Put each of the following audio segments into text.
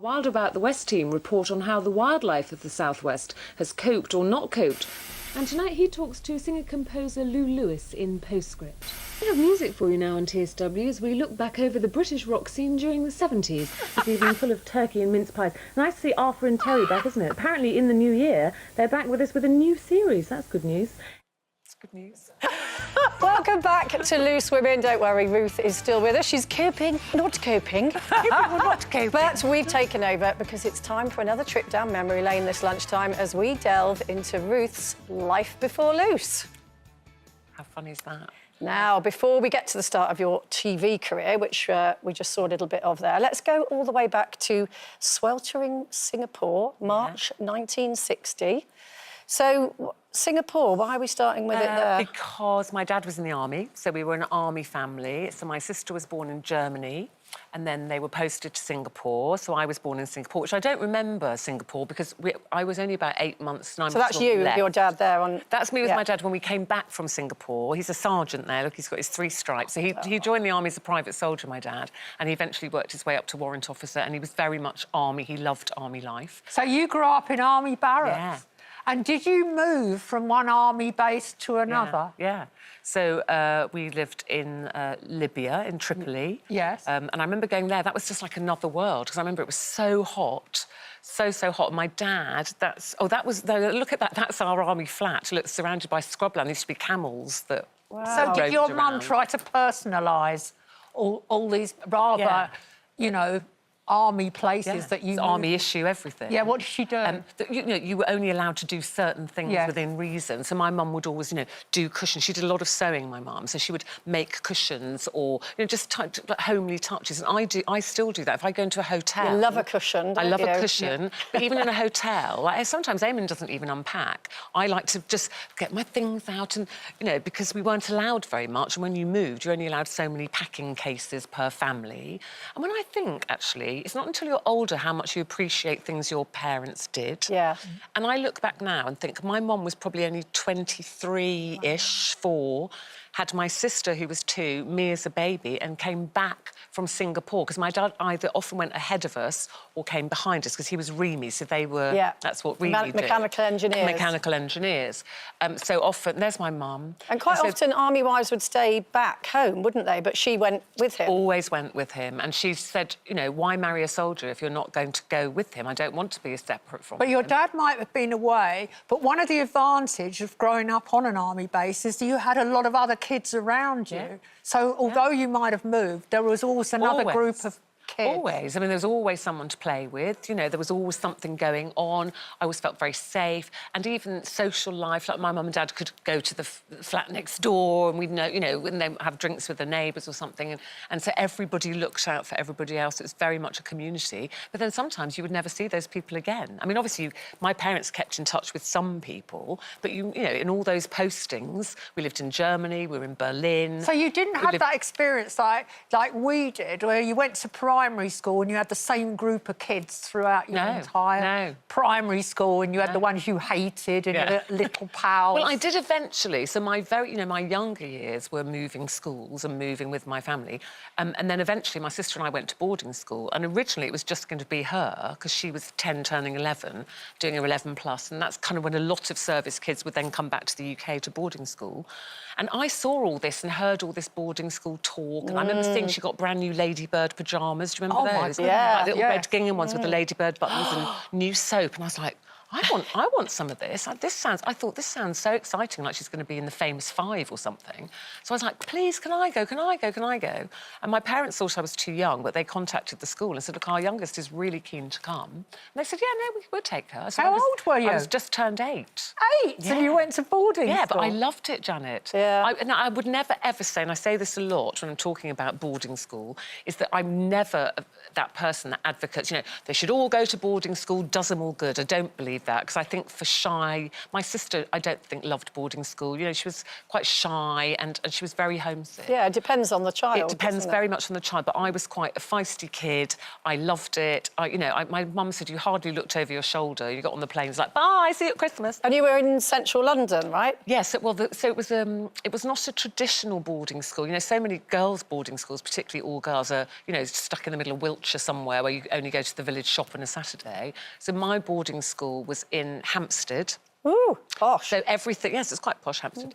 Wild About the West team report on how the wildlife of the Southwest has coped or not coped. And tonight he talks to singer-composer Lou Lewis in Postscript. We have music for you now on TSW as we look back over the British rock scene during the 70s. This evening full of turkey and mince pies. Nice to see Arthur and Terry back, isn't it? Apparently in the new year, they're back with us with a new series. That's good news. It's good news. Welcome back to Loose Women. Don't worry, Ruth is still with us. She's not coping. But we've taken over because it's time for another trip down memory lane this lunchtime as we delve into Ruth's life before Loose. How funny is that? Now, before we get to the start of your TV career, which we just saw a little bit of there, let's go all the way back to sweltering Singapore, March 1960. So, Singapore, why are we starting with it there? Because my dad was in the army, so we were an army family. So my sister was born in Germany, and then they were posted to Singapore. So I was born in Singapore, which I don't remember Singapore because I was only about 8 months. And so that's you, with your dad there on... That's me with my dad when we came back from Singapore. He's a sergeant there. Look, he's got his 3 stripes. So he joined the army as a private soldier, my dad, and he eventually worked his way up to warrant officer, and he was very much army. He loved army life. So you grew up in army barracks? Yeah. And did you move from one army base to another? Yeah. So we lived in Libya, in Tripoli. Yes. And I remember going there. That was just like another world, because I remember it was so hot, so hot. My dad, look at that. That's our army flat. Look, surrounded by scrubland. There used to be camels that... Wow. So did your mum try to personalise all these rather, you know, army places that you... It's army issue, everything. Yeah, what did she do? You know, you were only allowed to do certain things within reason. So my mum would always, you know, do cushions. She did a lot of sewing, my mum. So she would make cushions or, you know, just like homely touches. And I still do that. If I go into a hotel... You love a cushion, don't you? I love a cushion. Yeah. But even in a hotel, like, sometimes Eamonn doesn't even unpack. I like to just get my things out and, you know, because we weren't allowed very much. And when you moved, you're only allowed so many packing cases per family. And when I think, actually, it's not until you're older how much you appreciate things your parents did. Yeah. And I look back now and think my mum was probably only 23-ish, 4, had my sister, who was 2, me as a baby, and came back from Singapore, because my dad either often went ahead of us or came behind us, because he was REME, so they were... Yeah. That's what REME did. Mechanical engineers. Mechanical engineers. So often... There's my mum. And quite often army wives would stay back home, wouldn't they? But she went with him. Always went with him. And she said, you know, why marry a soldier if you're not going to go with him? I don't want to be separate from him. But your dad might have been away, but one of the advantages of growing up on an army base is that you had a lot of other kids around you. Yeah. So although you might have moved, there was always another group of kids. Always. I mean, there was always someone to play with. You know, there was always something going on. I always felt very safe. And even social life, like my mum and dad could go to the flat next door and we'd know, you know, and they have drinks with the neighbours or something. And so everybody looked out for everybody else. It was very much a community. But then sometimes you would never see those people again. I mean, obviously, my parents kept in touch with some people, but, you know, in all those postings, we lived in Germany, we were in Berlin. So you didn't have that experience like we did, where you went to primary school and you had the same group of kids throughout your entire primary school, and you had the ones you hated and your little pals. Well, I did eventually. So my my younger years were moving schools and moving with my family. And then eventually my sister and I went to boarding school. And originally it was just going to be her, because she was 10 turning 11, doing her 11 plus. And that's kind of when a lot of service kids would then come back to the UK to boarding school. And I saw all this and heard all this boarding school talk. And I remember seeing she got brand new ladybird pyjamas. Do you remember those? Like little red gingham ones with the ladybird buttons and new soap. And I was like, I want some of this. I thought, this sounds so exciting, like she's going to be in the famous 5 or something. So I was like, please, can I go? Can I go? Can I go? And my parents thought I was too young, but they contacted the school and said, look, our youngest is really keen to come. And they said, yeah, no, we'll take her. So How old were you? I was just turned 8. 8? Yeah. And you went to boarding school? Yeah, but I loved it, Janet. Yeah. I would never, ever say, and I say this a lot when I'm talking about boarding school, is that I'm never that person that advocates, you know, they should all go to boarding school, does them all good. I don't believe with that, because I think for shy... My sister, I don't think, loved boarding school. You know, she was quite shy and she was very homesick. Yeah, it depends on the child, It depends very much on the child, but I was quite a feisty kid. I loved it. My mum said you hardly looked over your shoulder. You got on the plane, it's like, bye, see you at Christmas. And you were in central London, right? Yes, so it was not a traditional boarding school. You know, so many girls' boarding schools, particularly all girls, are, you know, stuck in the middle of Wiltshire somewhere where you only go to the village shop on a Saturday. So my boarding school was in Hampstead. Ooh, posh. So everything, yes, it's quite posh, Hampstead.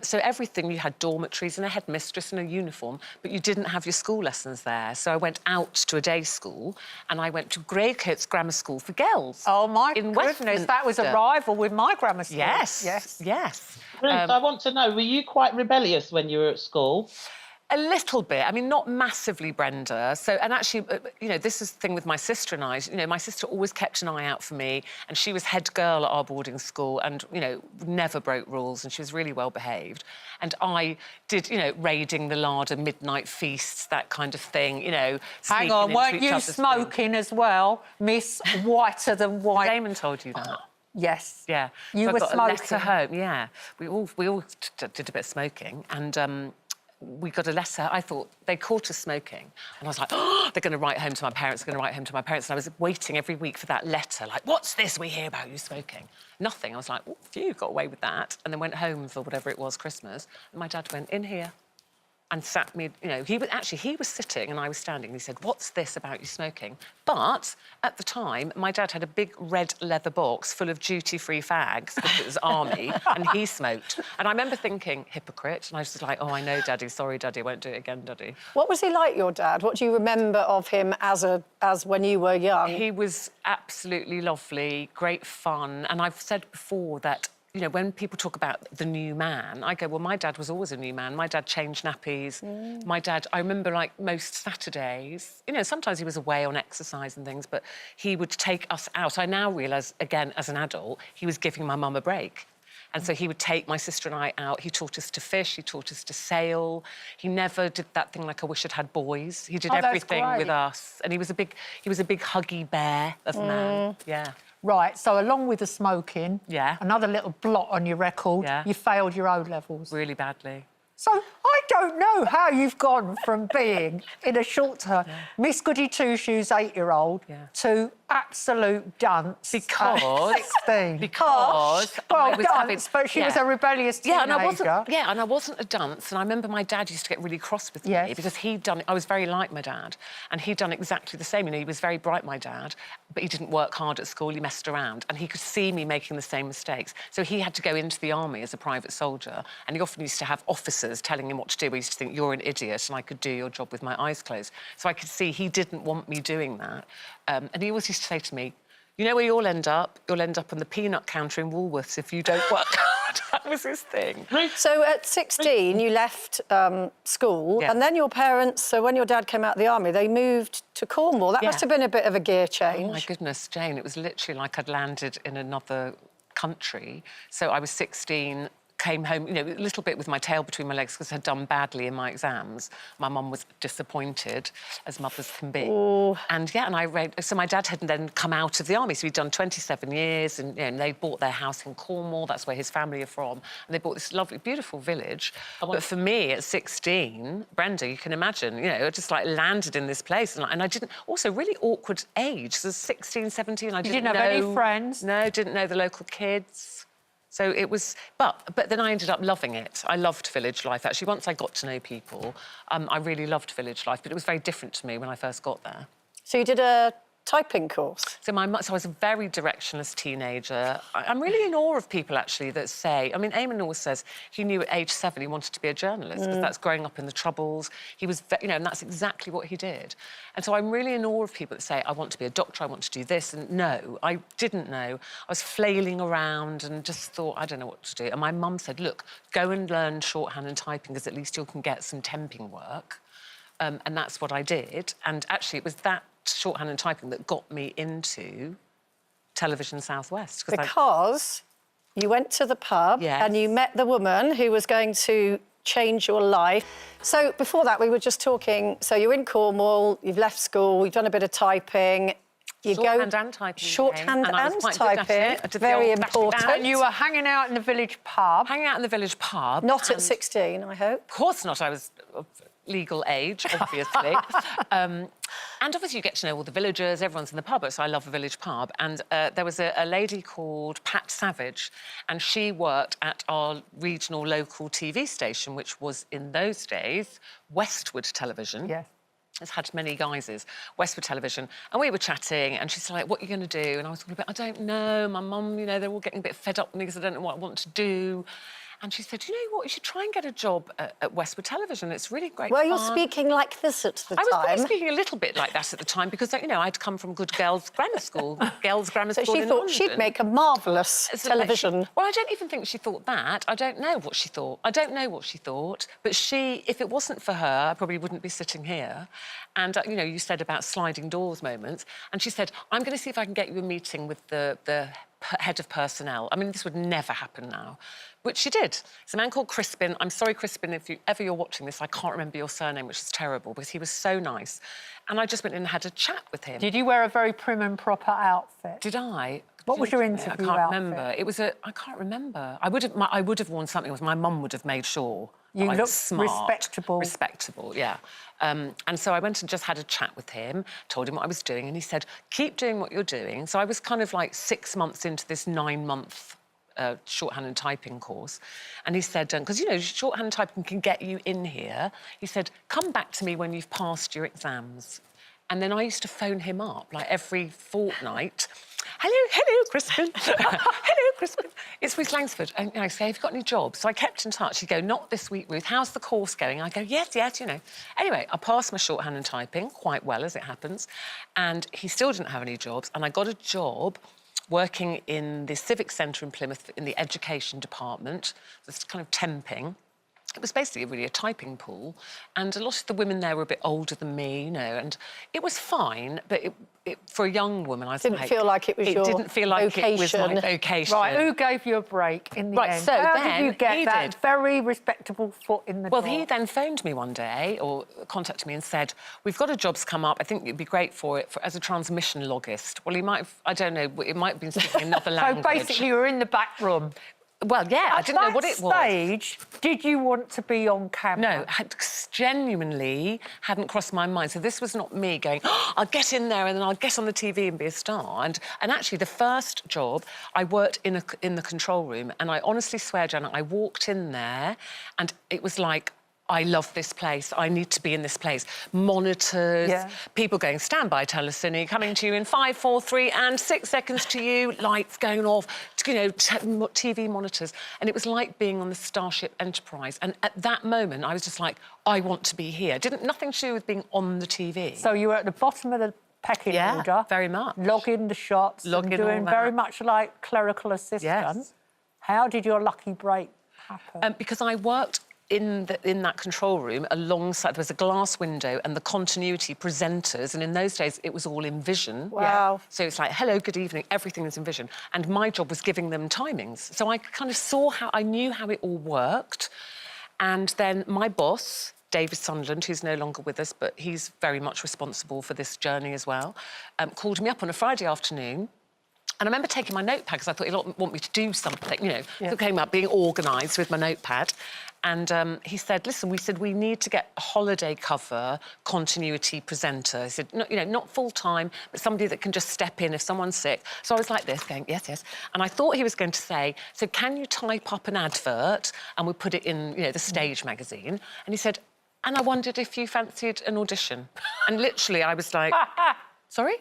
So everything, you had dormitories and a headmistress and a uniform, but you didn't have your school lessons there. So I went out to a day school and I went to Greycoats Grammar School for girls. Oh, my goodness, that was a rival with my grammar school. Yes, yes. yes. Ruth, I want to know, were you quite rebellious when you were at school? A little bit. I mean, not massively, Brenda. So, and actually, you know, this is the thing with my sister and I. You know, my sister always kept an eye out for me, and she was head girl at our boarding school and, you know, never broke rules, and she was really well behaved. And I did, you know, raiding the larder, midnight feasts, that kind of thing, you know. Hang on, weren't you smoking as well, Miss Whiter Than White? Damon told you that. Yes. Yeah. You so were I got smoking. a letter home, yeah. We all did a bit of smoking, and we got a letter. I thought they caught us smoking, and I was like, oh, they're going to write home to my parents. They're going to write home to my parents. And I was waiting every week for that letter, like, what's this we hear about you smoking? Nothing. I was like, oh, phew, got away with that. And then went home for whatever it was, Christmas. And my dad went in here and sat me, you know, he was sitting and I was standing. And he said, what's this about you smoking? But at the time, my dad had a big red leather box full of duty-free fags because it was army, and he smoked. And I remember thinking, hypocrite. And I was just like, oh, I know, Daddy. Sorry, Daddy. I won't do it again, Daddy. What was he like, your dad? What do you remember of him as when you were young? He was absolutely lovely, great fun. And I've said before that, you know, when people talk about the new man, I go, well, my dad was always a new man. My dad changed nappies. My dad, I remember, like, most Saturdays, you know, sometimes he was away on exercise and things, but he would take us out. I now realise, again, as an adult, he was giving my mum a break. And so he would take my sister and I out. He taught us to fish. He taught us to sail. He never did that thing like, I wish I'd had boys. He did everything with us. And he was a big huggy bear of a man. Yeah. Right, so along with the smoking, yeah, another little blot on your record, yeah, you failed your O-levels. Really badly. So I don't know how you've gone from being, in a short term, Miss Goody Two-Shoes 8-year-old to absolute dunce because at 16. Because well, dunce, but she was a rebellious teenager. And I wasn't a dunce. And I remember my dad used to get really cross with me because he'd done. I was very like my dad, and he'd done exactly the same. You know, he was very bright, my dad, but he didn't work hard at school. He messed around, and he could see me making the same mistakes. So he had to go into the army as a private soldier, and he often used to have officers telling him what to do. We used to think, you're an idiot, and I could do your job with my eyes closed. So I could see he didn't want me doing that. And he always used to say to me, you know where you'll end up? You'll end up on the peanut counter in Woolworths if you don't work hard. That was his thing. So at 16, you left school, and then your parents, so when your dad came out of the army, they moved to Cornwall. That must have been a bit of a gear change. Oh, my goodness, Jane, it was literally like I'd landed in another country. So I was 16, came home, you know, a little bit with my tail between my legs because I'd done badly in my exams. My mum was disappointed, as mothers can be. Ooh. And, yeah, and I read... So my dad had then come out of the army, so he'd done 27 years, and, you know, and they bought their house in Cornwall. That's where his family are from. And they bought this lovely, beautiful village. But for me, at 16, Brenda, you can imagine, you know, I just, like, landed in this place. And I didn't... Also, really awkward age. So 16, 17, I didn't know... You didn't have any friends? No, didn't know the local kids. So it was... But then I ended up loving it. I loved village life, actually. Once I got to know people, I really loved village life, but it was very different to me when I first got there. So you did a typing course? So I was a very directionless teenager. I'm really in awe of people, actually, that say... I mean, Eamonn always says he knew at age 7 he wanted to be a journalist because that's growing up in the Troubles. He was... You know, and that's exactly what he did. And so I'm really in awe of people that say, I want to be a doctor, I want to do this. And no, I didn't know. I was flailing around and just thought, I don't know what to do. And my mum said, look, go and learn shorthand and typing because at least you can get some temping work. And that's what I did. And actually, it was that shorthand and typing that got me into Television South West. Because you went to the pub and you met the woman who was going to change your life. So before that, we were just talking, so you're in Cornwall, you've left school, you've done a bit of typing. Shorthand and typing. Shorthand and I was and quite good at typing. it. I did the Very old dash it important. down. And you were hanging out in the village pub. Hanging out in the village pub. Not at and- 16, I hope. Of course not. I was of legal age, obviously. And obviously you get to know all the villagers, everyone's in the pub, so I love a village pub. And there was a lady called Pat Savage, and she worked at our regional local TV station, which was, in those days, Westwood Television. Yes. It's had many guises, Westwood Television. And we were chatting, and she's like, what are you going to do? And I was talking about, I don't know, my mum, you know, they're all getting a bit fed up with me because I don't know what I want to do. And she said, you know what, you should try and get a job at Westwood Television. It's really great Were fun. you speaking like this at the I was time? probably speaking a little bit like that at the time because, you know, I'd come from good girls' grammar school, girls' grammar So school she in thought London. she'd make a marvellous television. Well, I don't even think she thought that. I don't know what she thought. I don't know what she thought. But she, if it wasn't for her, I probably wouldn't be sitting here. And, you know, you said about sliding doors moments. And she said, I'm going to see if I can get you a meeting with the head of personnel. I mean, this would never happen now. Which she did. It's a man called Crispin. I'm sorry, Crispin, if you're watching this, I can't remember your surname, which is terrible, because he was so nice. And I just went in and had a chat with him. Did you wear a very prim and proper outfit? Did I? What was your interview I can't outfit? remember. It was I can't remember. I would have worn something. My mum would have made sure. You I was looked smart. respectable. Respectable, yeah. And so I went and just had a chat with him, told him what I was doing, and he said, keep doing what you're doing. So I was kind of like 6 months into this 9-month shorthand and typing course. And he said, because, you know, shorthand and typing can get you in here. He said, come back to me when you've passed your exams. And then I used to phone him up, like, every fortnight. Hello, Crispin. Hello, Crispin. It's Ruth Langsford. And I say, have you got any jobs? So I kept in touch. He'd go, not this week, Ruth. How's the course going? I go, yes, you know. Anyway, I passed my shorthand and typing quite well, as it happens. And he still didn't have any jobs. And I got a job working in the Civic Centre in Plymouth in the education department, just kind of temping. It was basically really a typing pool, and a lot of the women there were a bit older than me, you know, and it was fine, but for a young woman, I was Didn't feel like it was your didn't feel like it was my vocation. vocation. Right, who gave you a break in the Right, end? so How then did you get he that did. very respectable foot in the Well, door? he then phoned me one day, or contacted me and said, we've got a job's come up, I think you'd be great for it as a transmission logist. Well, he might have, I don't know, it might have been speaking another language. So basically you were in the back room. Well, yeah, I didn't know what it was. At that stage, did you want to be on camera? No, genuinely hadn't crossed my mind. So this was not me going, oh, I'll get in there and then I'll get on the TV and be a star. And actually, the first job, I worked in the control room, and I honestly swear, Janet, I walked in there and it was like, I love this place. I need to be in this place. Monitors, people going, stand by, Telesini, coming to you in 5, 4, 3, and 6 seconds to you, lights going off, you know, TV monitors. And it was like being on the Starship Enterprise. And at that moment, I was just like, I want to be here. Nothing to do with being on the TV. So you were at the bottom of the pecking order. Very much. Logging the shots, Logging and doing all that. very much like clerical assistant. Yes. How did your lucky break happen? Because I worked in that control room alongside, there was a glass window and the continuity presenters, and in those days it was all in vision. Wow. So it's like, hello, good evening, everything is in vision. And my job was giving them timings. So I kind of I knew how it all worked. And then my boss, David Sunderland, who's no longer with us, but he's very much responsible for this journey as well, called me up on a Friday afternoon. And I remember taking my notepad because I thought he'd want me to do something, you know. So it came about being organised with my notepad. And he said, listen, we need to get a holiday cover continuity presenter. He said, you know, not full-time, but somebody that can just step in if someone's sick. So I was like this, going, yes. And I thought he was going to say, so can you type up an advert and we'll put it in, you know, the Stage magazine? And he said, and I wondered if you fancied an audition. And literally I was like, sorry?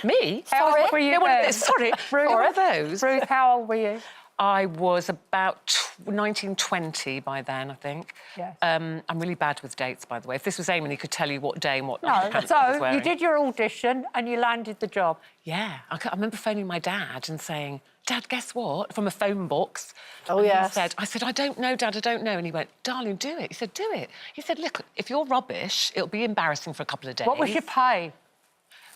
Me? How old were you then? Sorry, Ruth, all of those. Ruth, how old were you? I was about 19, 20 by then, I think. Yes. I'm really bad with dates, by the way. If this was Eamonn, he could tell you what day and what No, pants I was so wearing. you did your audition and you landed the job. Yeah. I remember phoning my dad and saying, Dad, guess what? From a phone box. Oh, and yes. I said, I don't know, Dad, I don't know. And he went, darling, do it. He said, do it. He said, look, if you're rubbish, it'll be embarrassing for a couple of days. What was your pay?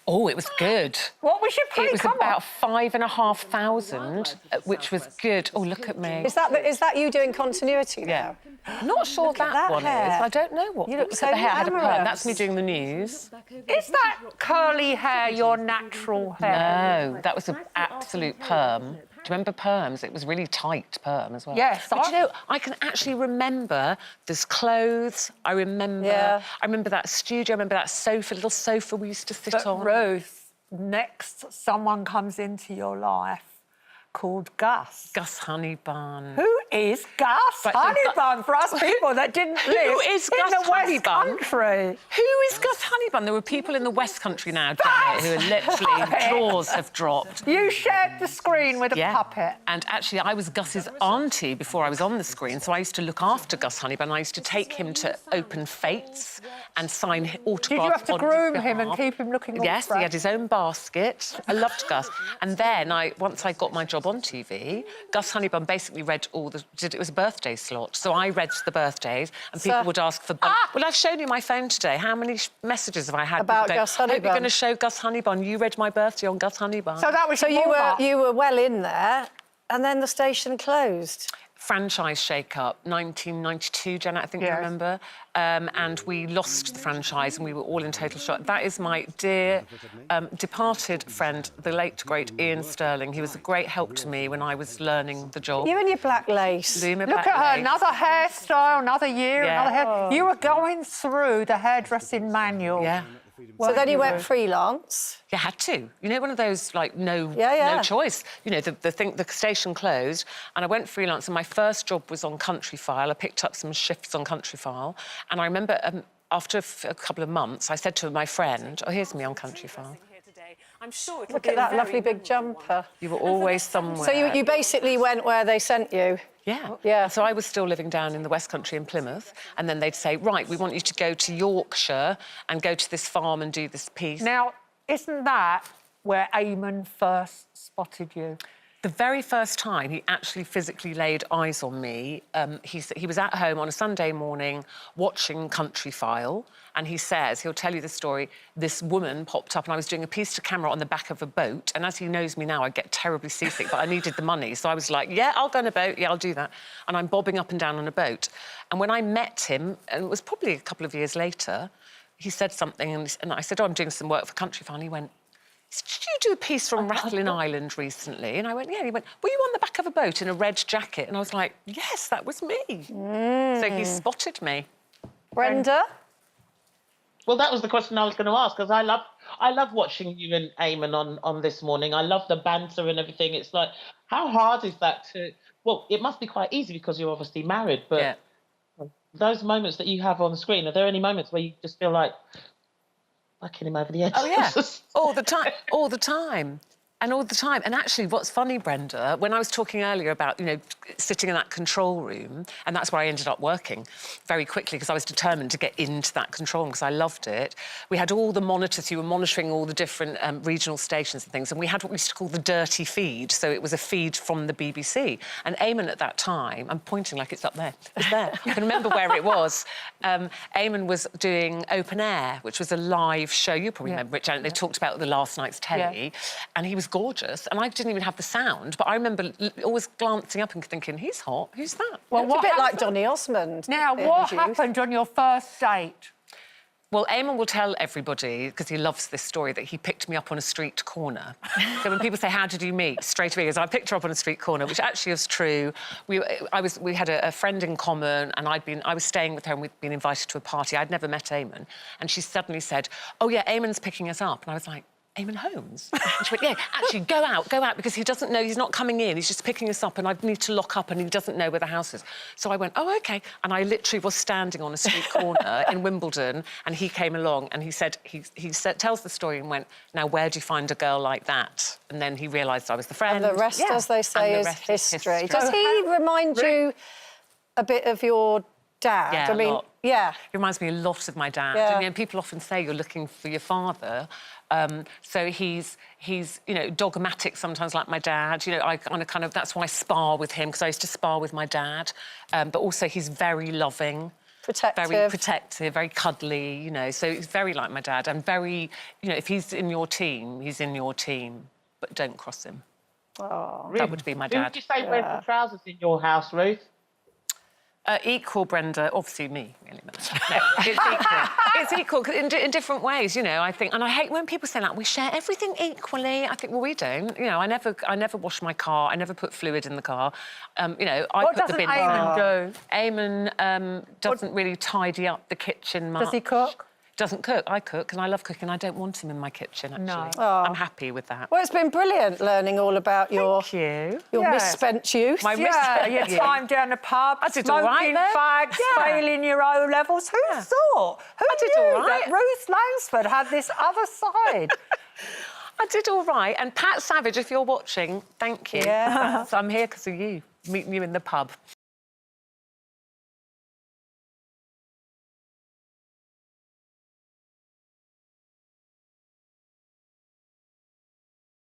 Oh, it was good. What was your pay? It was about 5,500, which was good. Oh, look at me. Is that you doing continuity now? I'm not sure that one hair. is. I don't know what. You look Look so at the hair. I had a perm. glamorous. That's me doing the news. Is that curly hair your natural hair? No, that was an absolute perm. Do you remember perms? It was really tight perm as well. Yes. But you know, I can actually remember there's clothes. I remember that studio. I remember that sofa, little sofa we used to sit on. Ruth, next someone comes into your life called Gus. Gus Honeybun. Who is Gus Right, so Honeybun for us people that didn't live is in Gus the West Honeybun? Country? Who is Gus Honeybun? There were people in the West Country now, Janet, who are literally jaws have dropped. You shared the screen with a puppet. And actually, I was Gus's auntie before I was on the screen, so I used to look after Gus Honeybun. I used to take him to open fates and sign autographs. Did you have to on his groom him and behalf. keep him looking all Yes, he fresh? had his own basket. I loved Gus. And then, once I got my job on TV, Gus Honeybun basically read it was a birthday slot, so I read the birthdays, and people would ask for... Well, I've shown you my phone today. How many messages have I had? About Gus I hope you're Honeybun. going to show Gus Honeybun. You read my birthday on Gus Honeybun. So that was So your warm-up. you were well in there, and then the station closed. Franchise shake-up, 1992, Janet, I think you Yes. remember. And we lost the franchise and we were all in total shock. That is my dear departed friend, the late, great Ian Sterling. He was a great help to me when I was learning the job. You and your black lace. Look Look at her, another hairstyle, another year, Yeah. another hair. You were going through the hairdressing manual. Yeah. So then you went freelance. You had to. You know, one of those, like, no choice. You know, the station closed and I went freelance and my first job was on Country File. I picked up some shifts on Country File and I remember after a couple of months, I said to my friend, oh, here's me on Country File. I'm sure Look at that lovely big jumper. You were always somewhere. So you basically went where they sent you? Yeah. Yeah. So I was still living down in the West Country in Plymouth, and then they'd say, right, we want you to go to Yorkshire and go to this farm and do this piece. Now, isn't that where Eamonn first spotted you? The very first time he actually physically laid eyes on me, he was at home on a Sunday morning watching Country File, and he says, he'll tell you the story, this woman popped up and I was doing a piece to camera on the back of a boat, and as he knows me now, I get terribly seasick, but I needed the money, so I was like, yeah, I'll go on a boat, yeah, I'll do that. And I'm bobbing up and down on a boat. And when I met him, and it was probably a couple of years later, he said something, and I said, oh, I'm doing some work for Country File, and he went, did you do a piece from Rathlin Island recently? And I went, yeah. And he went, were you on the back of a boat in a red jacket? And I was like, yes, that was me. So he spotted me. Brenda? Well, that was the question I was going to ask, because I love watching you and Eamonn on This Morning. I love the banter and everything. It's like, how hard is that to... Well, it must be quite easy because you're obviously married, but those moments that you have on the screen, are there any moments where you just feel like... Fucking him over the edge. Oh, yeah. All the time. All the time. And all the time. And actually, what's funny, Brenda, when I was talking earlier about, you know, sitting in that control room, and that's where I ended up working very quickly because I was determined to get into that control room because I loved it. We had all the monitors. You were monitoring all the different regional stations and things, and we had what we used to call the dirty feed. So it was a feed from the BBC. And Eamonn at that time, I'm pointing like it's up there. It's there. I can remember where it was. Eamonn was doing Open Air, which was a live show. You probably remember it, Janet. They talked about the last night's telly, and he was gorgeous, and I didn't even have the sound, but I remember always glancing up and thinking, he's hot, who's that? Well, it's a bit like Donny Osmond. Now, what happened on your first date? Well, Eamonn will tell everybody, because he loves this story, that he picked me up on a street corner. So when people say, how did you meet? Straight away, he goes, I picked her up on a street corner, which actually is true. We had a friend in common, and I was staying with her, and we'd been invited to a party. I'd never met Eamonn. And she suddenly said, oh, yeah, Eamonn's picking us up. And I was like, Eamonn Holmes? And she went, yeah, actually, go out, because he doesn't know, he's not coming in, he's just picking us up and I need to lock up and he doesn't know where the house is. So I went, oh, OK. And I literally was standing on a street corner in Wimbledon and he came along and he tells the story and went, now, where do you find a girl like that? And then he realised I was the friend. And the rest, as they say, is history. Does he remind you a bit of your dad? Yeah, I mean, a lot. Yeah. It reminds me a lot of my dad. Yeah. You know, people often say you're looking for your father. So he's you know, dogmatic sometimes like my dad. You know, I kind of that's why I spar with him, because I used to spar with my dad. But also he's very loving. Protective. Very protective, very cuddly, you know. So he's very like my dad and very, you know, if he's in your team, he's in your team, but don't cross him. Oh. That would be my Who dad. would you say wears the trousers in your house, Ruth? Equal, Brenda. Obviously me, really. No, it's equal. It's equal in different ways, you know, I think. And I hate when people say, like, we share everything equally. I think, well, we don't. You know, I never wash my car. I never put fluid in the car. You know, I What put the doesn't bin Eamonn down. do? Eamonn doesn't really tidy up the kitchen much. Does he cook? Doesn't cook. I cook, and I love cooking. I don't want him in my kitchen, actually. No. Oh. I'm happy with that. Well, it's been brilliant learning all about your Yeah. misspent youth. My Your time down the pub, I did all right smoking then. fags, Yeah. failing your O-levels. Who thought? Who did knew all right. that Ruth Langsford had this other side? I did all right. And Pat Savage, if you're watching, thank you. Yeah. So I'm here because of you, meeting you in the pub.